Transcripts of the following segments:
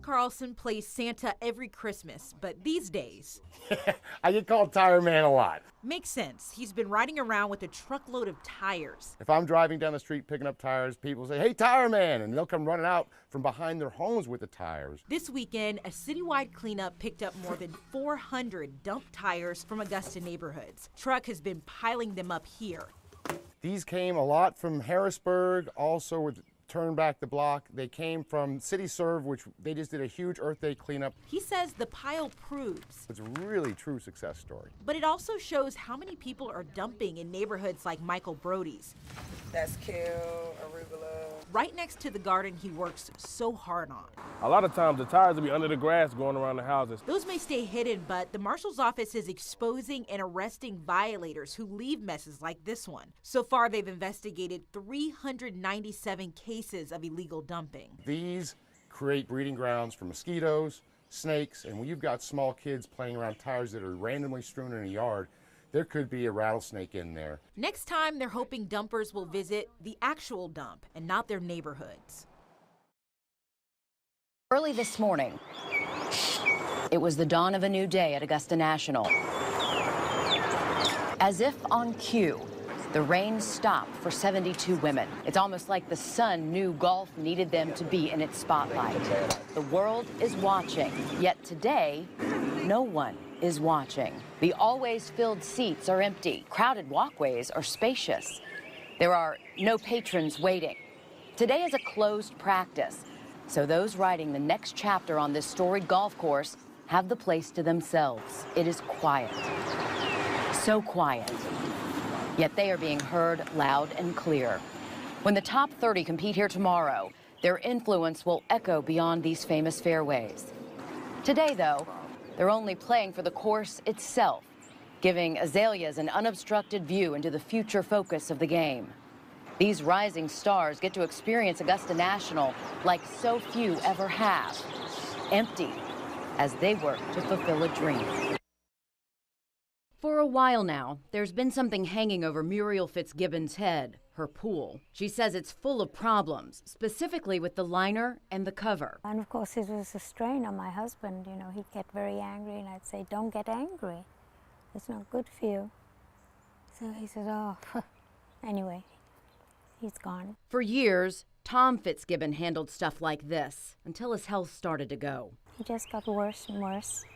Carlson plays Santa every Christmas, but these days... I get called Tire Man a lot. Makes sense. He's been riding around with a truckload of tires. If I'm driving down the street picking up tires, people say, "Hey, Tire Man," and they'll come running out from behind their homes with the tires. This weekend, a citywide cleanup picked up more than 400 dumped tires from Augusta neighborhoods. Truck has been piling them up here. These came a lot from Harrisburg, also with Turn Back the Block. They came from City Serve, which they just did a huge Earth Day cleanup. He says the pile proves It's a really true success story. but it also shows how many people are dumping in neighborhoods like Michael Brody's. That's kale, arugula. Right next to the garden he works so hard on. A lot of times the tires will be under the grass going around the houses. Those may stay hidden, but the marshal's office is exposing and arresting violators who leave messes like this one. So far, they've investigated 397 cases of illegal dumping. These create breeding grounds for mosquitoes, snakes, and when you've got small kids playing around tires that are randomly strewn in a yard, there could be a rattlesnake in there. Next time, they're hoping dumpers will visit the actual dump and not their neighborhoods. Early this morning, it was the dawn of a new day at Augusta National. As if on cue, the rain stopped for 72 women. It's almost like the sun knew golf needed them to be in its spotlight. The world is watching, yet today, no one is watching. The always filled seats are empty. Crowded walkways are spacious. There are no patrons waiting. Today is a closed practice, so those riding the next chapter on this storied golf course have the place to themselves. It is quiet, so quiet. Yet they are being heard loud and clear. When the top 30 compete here tomorrow, their influence will echo beyond these famous fairways. Today, though, they're only playing for the course itself, giving azaleas an unobstructed view into the future focus of the game. These rising stars get to experience Augusta National like so few ever have, empty as they work to fulfill a dream. For a while now, there's been something hanging over Muriel Fitzgibbon's head, her pool. She says it's full of problems, specifically with the liner and the cover. And of course it was a strain on my husband, you know, he'd get very angry and I'd say, "Don't get angry, it's not good for you." So he said, "Oh," anyway, he's gone. For years, Tom Fitzgibbon handled stuff like this until his health started to go. He just got worse and worse,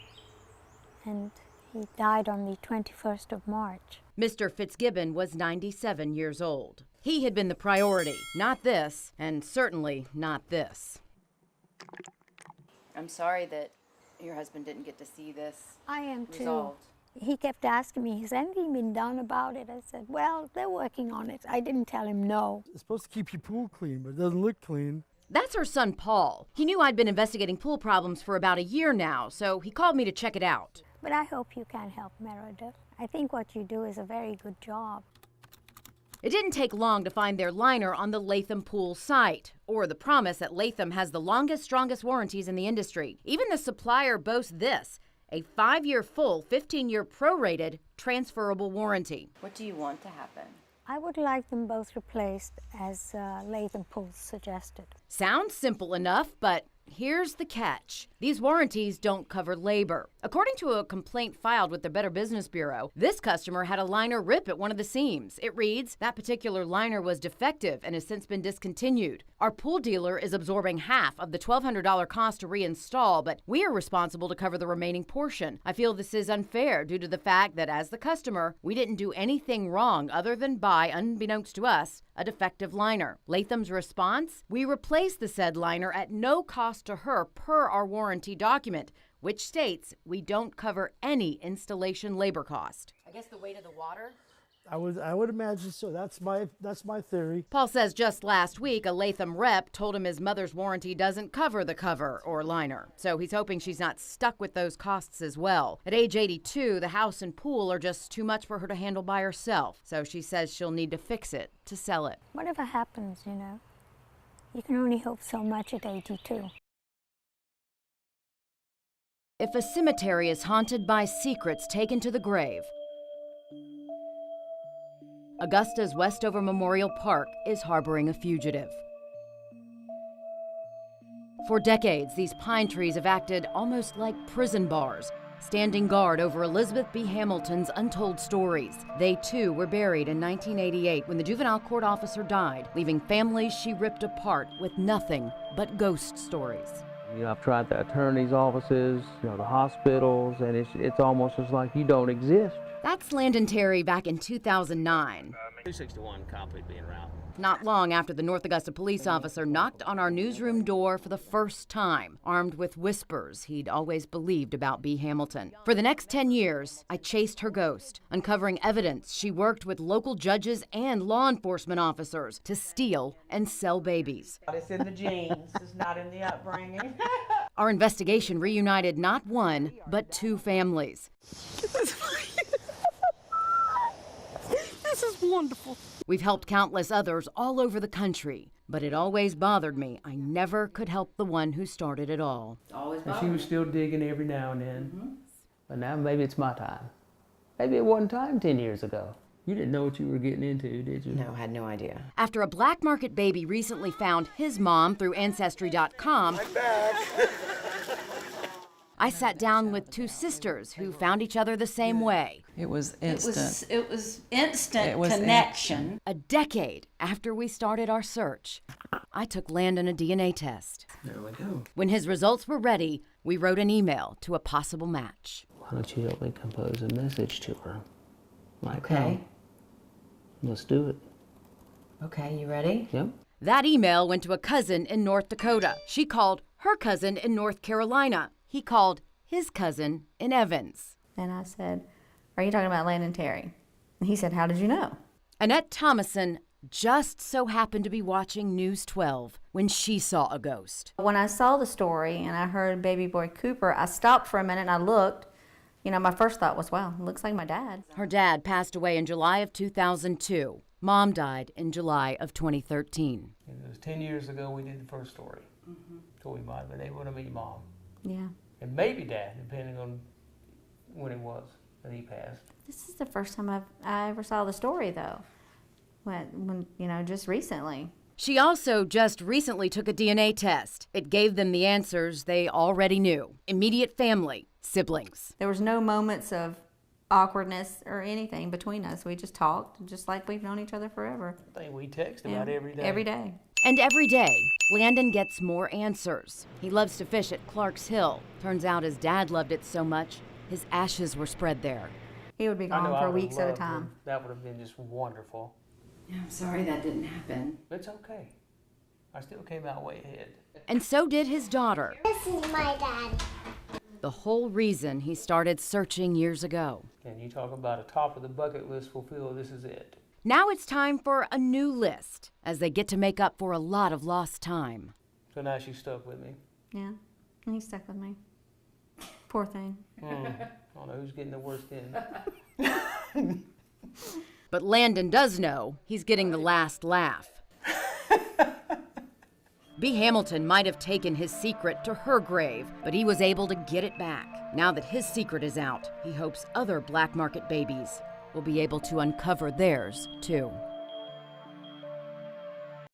and he died on the 21st of March. Mr. Fitzgibbon was 97 years old. He had been the priority, not this, and certainly not this. I'm sorry that your husband didn't get to see this. I am too. Resolved. He kept asking me, "Has anything been done about it?" I said, "Well, they're working on it." I didn't tell him no. It's supposed to keep your pool clean, but it doesn't look clean. That's her son, Paul. He knew I'd been investigating pool problems for about a year now, so he called me to check it out. But I hope you can help, Meredith. I think what you do is a very good job. It didn't take long to find their liner on the Latham Pool site, or the promise that Latham has the longest, strongest warranties in the industry. Even the supplier boasts this, a 5-year full, 15-year prorated, transferable warranty. What do you want to happen? I would like them both replaced as Latham Pools suggested. Sounds simple enough, but here's the catch. These warranties don't cover labor. According to a complaint filed with the Better Business Bureau, this customer had a liner rip at one of the seams. It reads, that particular liner was defective and has since been discontinued. Our pool dealer is absorbing half of the $1,200 cost to reinstall, but we are responsible to cover the remaining portion. I feel this is unfair due to the fact that as the customer, we didn't do anything wrong other than buy, unbeknownst to us, a defective liner. Latham's response? We replaced the said liner at no cost to her per our warranty document, which states we don't cover any installation labor cost. I guess the weight of the water? I would imagine so. That's my theory. Paul says just last week, a Latham rep told him his mother's warranty doesn't cover the cover or liner. So he's hoping she's not stuck with those costs as well. At age 82, the house and pool are just too much for her to handle by herself. So she says she'll need to fix it to sell it. Whatever happens, you know, you can only hope so much at 82. If a cemetery is haunted by secrets taken to the grave, Augusta's Westover Memorial Park is harboring a fugitive. For decades, these pine trees have acted almost like prison bars, standing guard over Elizabeth B. Hamilton's untold stories. They, too, were buried in 1988 when the juvenile court officer died, leaving families she ripped apart with nothing but ghost stories. You know, I've tried the attorney's offices, the hospitals, and it's almost as like you don't exist. That's Landon Terry back in 2009. 261 copy being routed. Not long after the North Augusta police officer knocked on our newsroom door for the first time, armed with whispers he'd always believed about B. Hamilton. For the next 10 years, I chased her ghost, uncovering evidence she worked with local judges and law enforcement officers to steal and sell babies. It's in the genes, it's not in the upbringing. Our investigation reunited not one, but two families. This is wonderful. We've helped countless others all over the country, but it always bothered me. I never could help the one who started it all. And she was still digging every now and then. But now maybe it's my time. Maybe it wasn't time 10 years ago. You didn't know what you were getting into, did you? No, I had no idea. After a black market baby recently found his mom through Ancestry.com, I sat down with two sisters who found each other the same way. It was instant. It was instant connection. A decade after we started our search, I took Landon a DNA test. There we go. When his results were ready, we wrote an email to a possible match. Why don't you help me compose a message to her? Like, Okay. Let's do it. Okay, you ready? Yep. That email went to a cousin in North Dakota. She called her cousin in North Carolina. He called his cousin in Evans. And I said, "Are you talking about Landon Terry?" And he said, "How did you know?" Annette Thomason just so happened to be watching News 12 when she saw a ghost. When I saw the story and I heard baby boy Cooper, I stopped for a minute and I looked. You know, my first thought was, wow, it looks like my dad. Her dad passed away in July of 2002. Mom died in July of 2013. It was 10 years ago we did the first story. So we might have been able to meet Mom. Yeah. And maybe Dad, depending on when it was that he passed. This is the first time I ever saw the story, though. When just recently. She also just recently took a DNA test. It gave them the answers they already knew. Immediate family, siblings. There was no moments of awkwardness or anything between us. We just talked, just like we've known each other forever. I think we text about every day. Every day. And every day, Landon gets more answers. He loves to fish at Clark's Hill. Turns out his dad loved it so much, his ashes were spread there. He would be gone for weeks at a time. That would have been just wonderful. I'm sorry that didn't happen. It's okay. I still came out way ahead. And so did his daughter. This is my dad. The whole reason he started searching years ago. And you talk about a top of the bucket list fulfilled, this is it. Now it's time for a new list, as they get to make up for a lot of lost time. So now she's stuck with me. Yeah, and he's stuck with me. Poor thing. I don't know who's getting the worst end. But Landon does know he's getting the last laugh. B. Hamilton might have taken his secret to her grave, but he was able to get it back. Now that his secret is out, he hopes other black market babies will be able to uncover theirs, too.